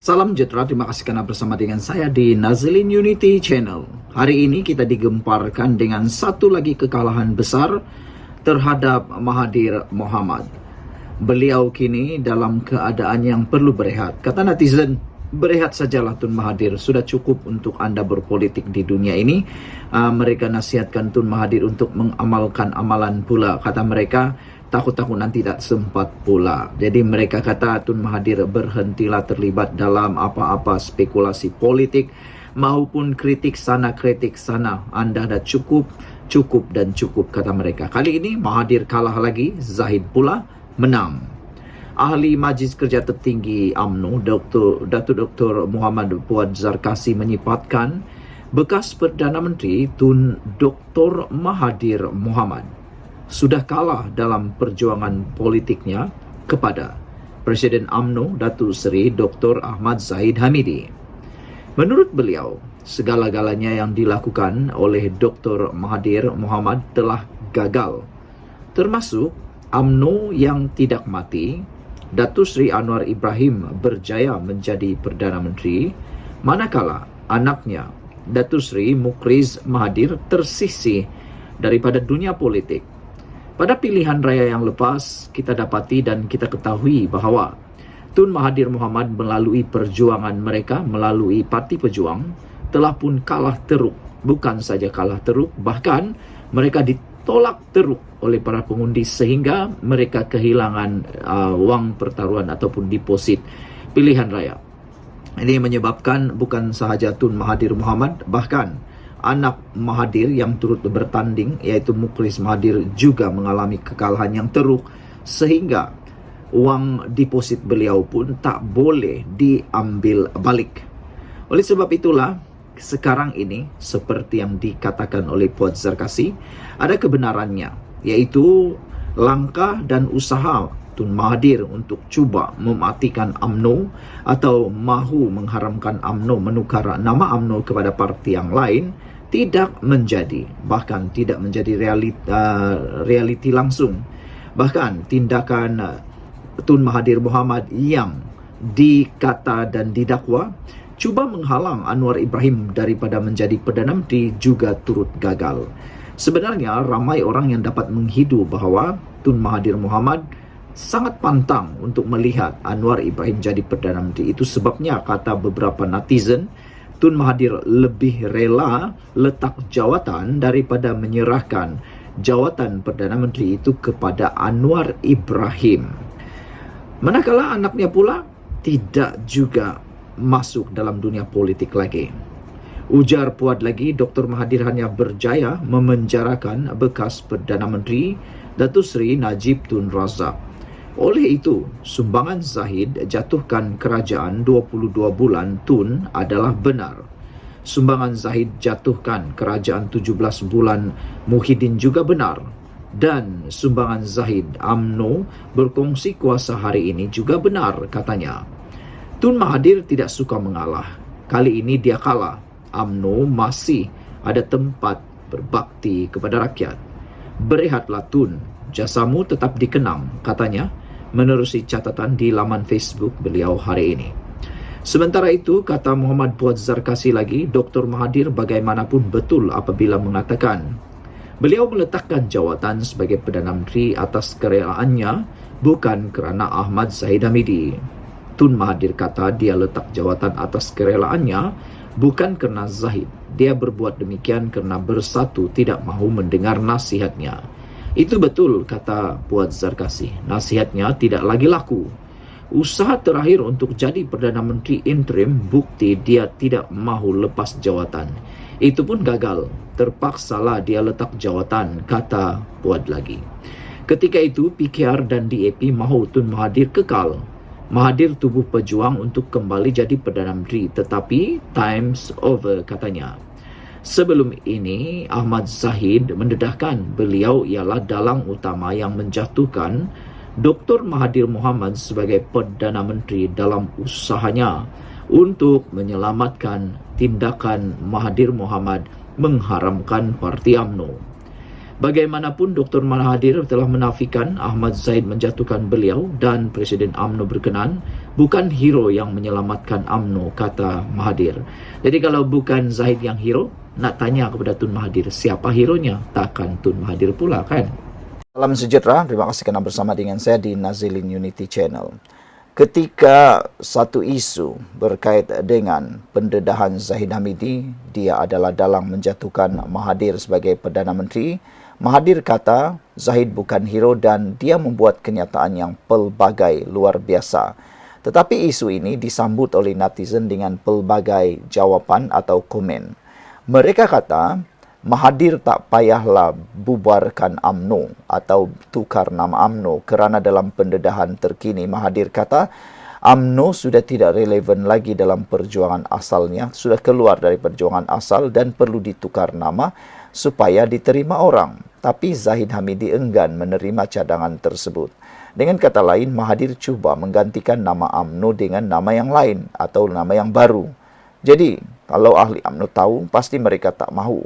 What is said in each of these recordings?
Salam sejahtera, terima kasih karena bersama dengan saya di Nazlin Unity Channel. Hari ini kita digemparkan dengan satu lagi kekalahan besar terhadap Mahathir Mohamad. Beliau kini dalam keadaan yang perlu berehat. Kata netizen, berehat sajalah Tun Mahathir, sudah cukup untuk Anda berpolitik di dunia ini. Mereka nasihatkan Tun Mahathir untuk mengamalkan amalan pula. Kata mereka, takut-takut nanti tak sempat pula. Jadi mereka kata Tun Mahathir berhentilah terlibat dalam apa-apa spekulasi politik maupun kritik sana kritik sana. Anda dah cukup dan cukup, kata mereka. Kali ini Mahathir kalah lagi, Zahid pula menang. Ahli Majlis Kerja Tertinggi UMNO Datuk Dr. Muhammad Puad Zarkasi menyifatkan bekas Perdana Menteri Tun Dr. Mahathir Mohamad sudah kalah dalam perjuangan politiknya kepada Presiden UMNO Datuk Seri Dr. Ahmad Zahid Hamidi. Menurut beliau, segala-galanya yang dilakukan oleh Dr. Mahathir Mohamad telah gagal, termasuk UMNO yang tidak mati. Datuk Seri Anwar Ibrahim berjaya menjadi Perdana Menteri, manakala anaknya Datuk Seri Mukhriz Mahathir tersisih daripada dunia politik. Pada pilihan raya yang lepas, kita dapati dan kita ketahui bahawa Tun Mahathir Mohamad melalui perjuangan mereka, melalui Parti Pejuang, telah pun kalah teruk. Bukan saja kalah teruk, bahkan mereka ditolak teruk oleh para pengundi sehingga mereka kehilangan wang pertaruhan ataupun deposit pilihan raya. Ini menyebabkan bukan sahaja Tun Mahathir Mohamad, bahkan anak Mahathir yang turut bertanding iaitu Mukhriz Mahathir juga mengalami kekalahan yang teruk sehingga wang deposit beliau pun tak boleh diambil balik. Oleh sebab itulah sekarang ini seperti yang dikatakan oleh Puad Zarkasi, ada kebenarannya, yaitu langkah dan usaha Tun Mahathir untuk cuba mematikan UMNO atau mahu mengharamkan UMNO menukar nama UMNO kepada parti yang lain tidak menjadi, bahkan tidak menjadi realiti langsung. Bahkan tindakan Tun Mahathir Mohamad yang dikata dan didakwa cuba menghalang Anwar Ibrahim daripada menjadi Perdana Menteri juga turut gagal. Sebenarnya ramai orang yang dapat menghidu bahawa Tun Mahathir Mohamad sangat pantang untuk melihat Anwar Ibrahim jadi Perdana Menteri. Itu sebabnya kata beberapa netizen, Tun Mahathir lebih rela letak jawatan daripada menyerahkan jawatan Perdana Menteri itu kepada Anwar Ibrahim. Manakala anaknya pula tidak juga masuk dalam dunia politik lagi. Ujar Puad lagi, Dr. Mahathir hanya berjaya memenjarakan bekas Perdana Menteri Datuk Seri Najib Tun Razak. Oleh itu, sumbangan Zahid jatuhkan kerajaan 22 bulan Tun adalah benar. Sumbangan Zahid jatuhkan kerajaan 17 bulan Muhyiddin juga benar. Dan sumbangan Zahid UMNO berkongsi kuasa hari ini juga benar, katanya. Tun Mahathir tidak suka mengalah. Kali ini dia kalah. UMNO masih ada tempat berbakti kepada rakyat. Berehatlah Tun, jasamu tetap dikenang, katanya, menerusi catatan di laman Facebook beliau hari ini. Sementara itu, kata Muhammad Puad Zarkasi lagi, Dr. Mahathir bagaimanapun betul apabila mengatakan beliau meletakkan jawatan sebagai Perdana Menteri atas kerelaannya, bukan kerana Ahmad Zahid Hamidi. Tun Mahathir kata dia letak jawatan atas kerelaannya bukan kerana Zahid. Dia berbuat demikian kerana Bersatu tidak mahu mendengar nasihatnya. Itu betul, kata Puad Zarkasi. Nasihatnya tidak lagi laku. Usaha terakhir untuk jadi Perdana Menteri interim bukti dia tidak mahu lepas jawatan. Itu pun gagal. Terpaksalah dia letak jawatan, kata Puad lagi. Ketika itu, PKR dan DAP mahu Tun Mahathir kekal. Mahathir tubuh pejuang untuk kembali jadi Perdana Menteri, tetapi time's over, katanya. Sebelum ini, Ahmad Zahid mendedahkan beliau ialah dalang utama yang menjatuhkan Dr. Mahathir Mohamad sebagai Perdana Menteri dalam usahanya untuk menyelamatkan tindakan Mahathir Mohamad mengharamkan Parti UMNO. Bagaimanapun, Dr. Mahathir telah menafikan Ahmad Zahid menjatuhkan beliau dan Presiden UMNO berkenan bukan hero yang menyelamatkan UMNO, kata Mahathir. Jadi kalau bukan Zahid yang hero, nak tanya kepada Tun Mahathir, siapa hero-nya? Takkan Tun Mahathir pula, kan? Salam sejahtera, terima kasih kerana bersama dengan saya di Nazilin Unity Channel. Ketika satu isu berkait dengan pendedahan Zahid Hamidi, dia adalah dalang menjatuhkan Mahathir sebagai Perdana Menteri. Mahathir kata Zahid bukan hero dan dia membuat kenyataan yang pelbagai luar biasa. Tetapi isu ini disambut oleh netizen dengan pelbagai jawapan atau komen. Mereka kata Mahathir tak payahlah bubarkan UMNO atau tukar nama UMNO kerana dalam pendedahan terkini Mahathir kata UMNO sudah tidak relevan lagi dalam perjuangan asalnya, sudah keluar dari perjuangan asal dan perlu ditukar nama supaya diterima orang. Tapi Zahid Hamidi enggan menerima cadangan tersebut. Dengan kata lain, Mahathir cuba menggantikan nama UMNO dengan nama yang lain atau nama yang baru. Jadi, kalau ahli UMNO tahu, pasti mereka tak mahu.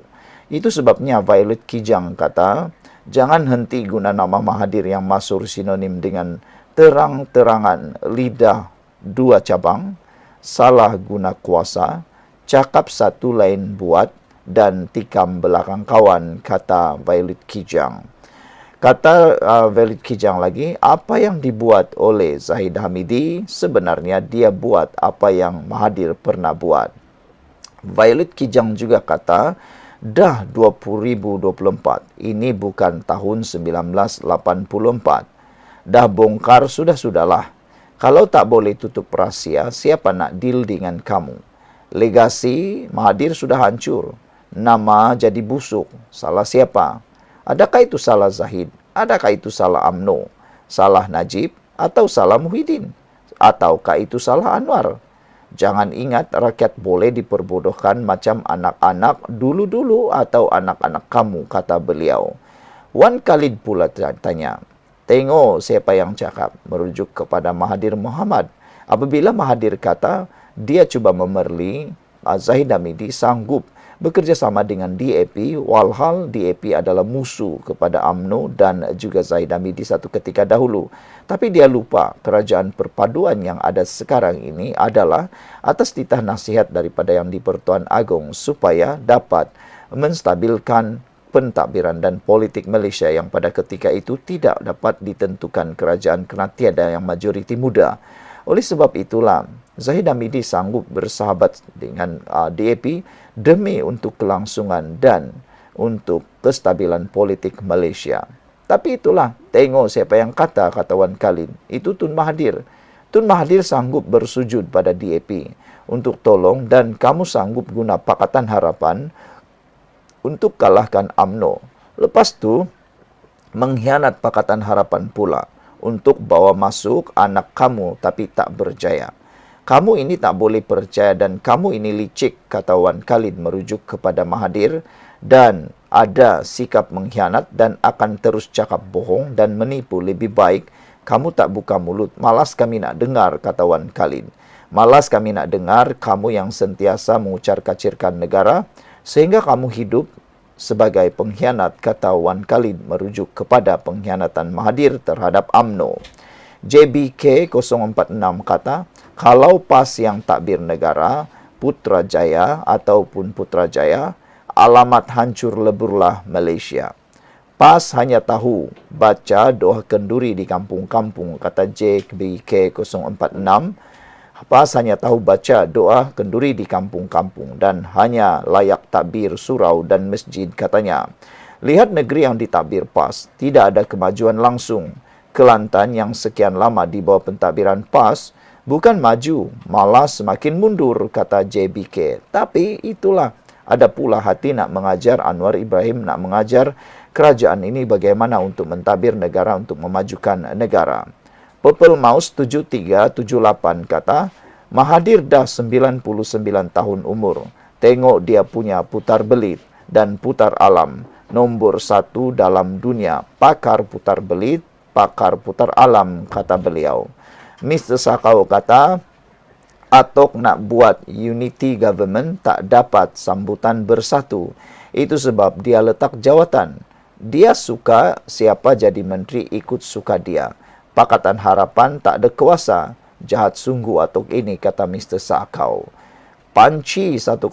Itu sebabnya Violet Kijang kata, jangan henti guna nama Mahathir yang masuk sinonim dengan terang-terangan lidah dua cabang, salah guna kuasa, cakap satu lain buat, dan tikam belakang kawan, kata Violet Kijang. Kata Violet Kijang lagi, apa yang dibuat oleh Zahid Hamidi, sebenarnya dia buat apa yang Mahathir pernah buat. Violet Kijang juga kata, dah 2024, ini bukan tahun 1984. Dah bongkar sudah-sudahlah. Kalau tak boleh tutup rahsia, siapa nak deal dengan kamu? Legasi Mahathir sudah hancur. Nama jadi busuk. Salah siapa? Adakah itu salah Zahid? Adakah itu salah UMNO? Salah Najib? Atau salah Muhyiddin? Ataukah itu salah Anwar? Jangan ingat rakyat boleh diperbodohkan macam anak-anak dulu-dulu atau anak-anak kamu, kata beliau. Wan Khalid pula tanya, tengok siapa yang cakap, merujuk kepada Mahathir Mohamad. Apabila Mahathir kata dia cuba memerli Zahid Hamidi sanggup bekerjasama dengan DAP, walhal DAP adalah musuh kepada UMNO dan juga Zahid Hamidi satu ketika dahulu. Tapi dia lupa kerajaan perpaduan yang ada sekarang ini adalah atas titah nasihat daripada Yang di-Pertuan Agong supaya dapat menstabilkan pentadbiran dan politik Malaysia yang pada ketika itu tidak dapat ditentukan kerajaan kerana tiada yang majoriti muda. Oleh sebab itulah, Zahid Hamidi sanggup bersahabat dengan DAP demi untuk kelangsungan dan untuk kestabilan politik Malaysia. Tapi itulah, tengok siapa yang kata Wan Khalid. Itu Tun Mahathir. Tun Mahathir sanggup bersujud pada DAP untuk tolong dan kamu sanggup guna Pakatan Harapan untuk kalahkan UMNO. Lepas tu, mengkhianat Pakatan Harapan pula untuk bawa masuk anak kamu tapi tak berjaya. Kamu ini tak boleh percaya dan kamu ini licik, kata Wan Khalid merujuk kepada Mahathir, dan ada sikap mengkhianat dan akan terus cakap bohong dan menipu. Lebih baik kamu tak buka mulut. Malas kami nak dengar, kata Wan Khalid. Malas kami nak dengar kamu yang sentiasa mengucar-kacirkan negara sehingga kamu hidup sebagai pengkhianat, kata Wan Khalid merujuk kepada pengkhianatan Mahathir terhadap UMNO. JBK 046 kata, kalau PAS yang takbir negara, Putrajaya ataupun Putrajaya, alamat hancur leburlah Malaysia. PAS hanya tahu baca doa kenduri di kampung-kampung, kata JBK 046. PAS hanya tahu baca doa kenduri di kampung-kampung dan hanya layak takbir surau dan masjid, katanya. Lihat negeri yang ditakbir PAS, tidak ada kemajuan langsung. Kelantan yang sekian lama di bawah pentadbiran PAS bukan maju, malah semakin mundur, kata JBK. Tapi itulah, ada pula hati nak mengajar Anwar Ibrahim, nak mengajar kerajaan ini bagaimana untuk mentadbir negara, untuk memajukan negara. Purple Mouse 7378 kata, Mahathir dah 99 tahun umur. Tengok dia punya putar belit dan putar alam. Nombor 1 dalam dunia. Pakar putar belit, pakar putar alam, kata beliau. Mr. Sakau kata, Atok nak buat unity government tak dapat sambutan bersatu. Itu sebab dia letak jawatan. Dia suka siapa jadi menteri ikut suka dia. Pakatan Harapan tak ada kuasa. Jahat sungguh atuk ini, kata Mr. Sakau. Panci 101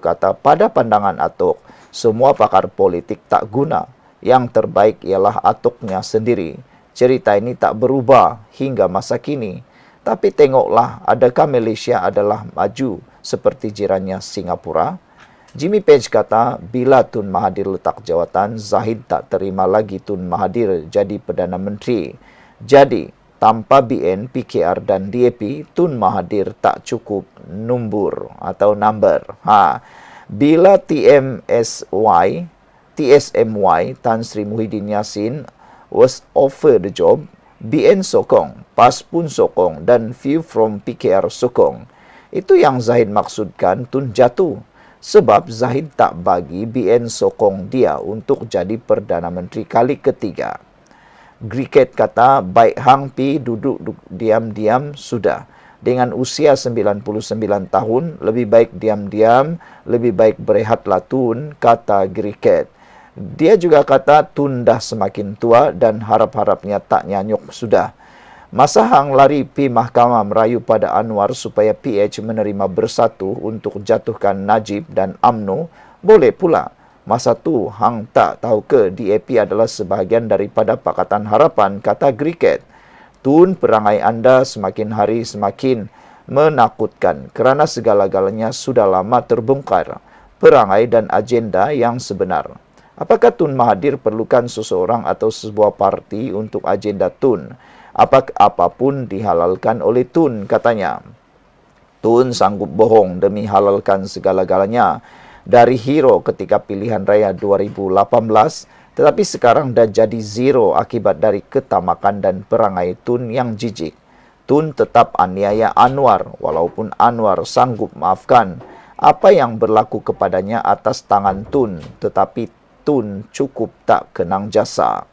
kata, pada pandangan atuk, semua pakar politik tak guna. Yang terbaik ialah atuknya sendiri. Cerita ini tak berubah hingga masa kini. Tapi tengoklah, adakah Malaysia adalah maju seperti jirannya Singapura? Jimmy Page kata, bila Tun Mahathir letak jawatan, Zahid tak terima lagi Tun Mahathir jadi Perdana Menteri. Jadi, tanpa BN, PKR dan DAP, Tun Mahathir tak cukup number. Bila TSMY, Tan Sri Muhyiddin Yassin, was offered the job, BN sokong, PAS pun sokong, dan few from PKR sokong. Itu yang Zahid maksudkan, Tun jatuh. Sebab Zahid tak bagi BN sokong dia untuk jadi Perdana Menteri kali ketiga. Griket kata, baik hang pi duduk diam-diam sudah. Dengan usia 99 tahun, lebih baik diam-diam, lebih baik berehatlah Tun, kata Griket. Dia juga kata Tun dah semakin tua dan harap-harapnya tak nyanyuk sudah. Masa hang lari pi mahkamah merayu pada Anwar supaya PH menerima bersatu untuk jatuhkan Najib dan UMNO, boleh pula. Masa tu hang tak tahu ke DAP adalah sebahagian daripada Pakatan Harapan, kata Griket. Tun, perangai anda semakin hari semakin menakutkan kerana segala-galanya sudah lama terbongkar. Perangai dan agenda yang sebenar. Apakah Tun Mahathir perlukan seseorang atau sebuah parti untuk agenda Tun? Apapun dihalalkan oleh Tun, katanya. Tun sanggup bohong demi halalkan segala-galanya. Dari hero ketika pilihan raya 2018, tetapi sekarang dah jadi zero akibat dari ketamakan dan perangai Tun yang jijik. Tun tetap aniaya Anwar, walaupun Anwar sanggup maafkan apa yang berlaku kepadanya atas tangan Tun, tetapi Tun cukup tak kenang jasa.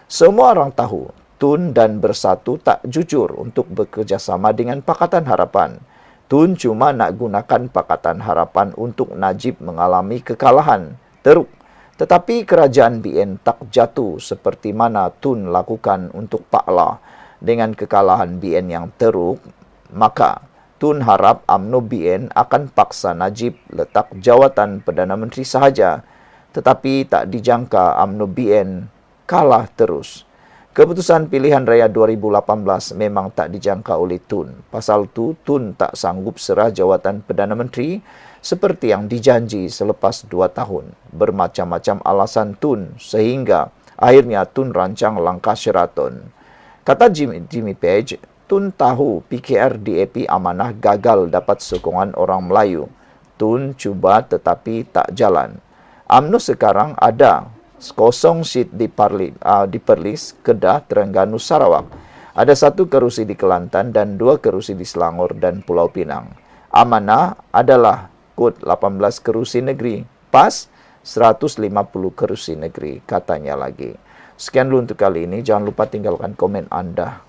Semua orang tahu, Tun dan Bersatu tak jujur untuk bekerjasama dengan Pakatan Harapan. Tun cuma nak gunakan Pakatan Harapan untuk Najib mengalami kekalahan teruk. Tetapi kerajaan BN tak jatuh seperti mana Tun lakukan untuk Pak La. Dengan kekalahan BN yang teruk, maka Tun harap UMNO BN akan paksa Najib letak jawatan Perdana Menteri sahaja. Tetapi tak dijangka UMNO BN kalah terus. Keputusan pilihan raya 2018 memang tak dijangka oleh Tun. Pasal tu, Tun tak sanggup serah jawatan Perdana Menteri seperti yang dijanji selepas 2 tahun. Bermacam-macam alasan Tun sehingga akhirnya Tun rancang langkah Sheraton. Kata Jimmy Page, Tun tahu PKR DAP Amanah gagal dapat sokongan orang Melayu. Tun cuba tetapi tak jalan. UMNO sekarang ada kosong seat di Perlis, Kedah, Terengganu, Sarawak. Ada 1 kerusi di Kelantan dan 2 kerusi di Selangor dan Pulau Pinang. Amanah adalah kod 18 kerusi negeri. PAS 150 kerusi negeri, katanya lagi. Sekian dulu untuk kali ini. Jangan lupa tinggalkan komen anda.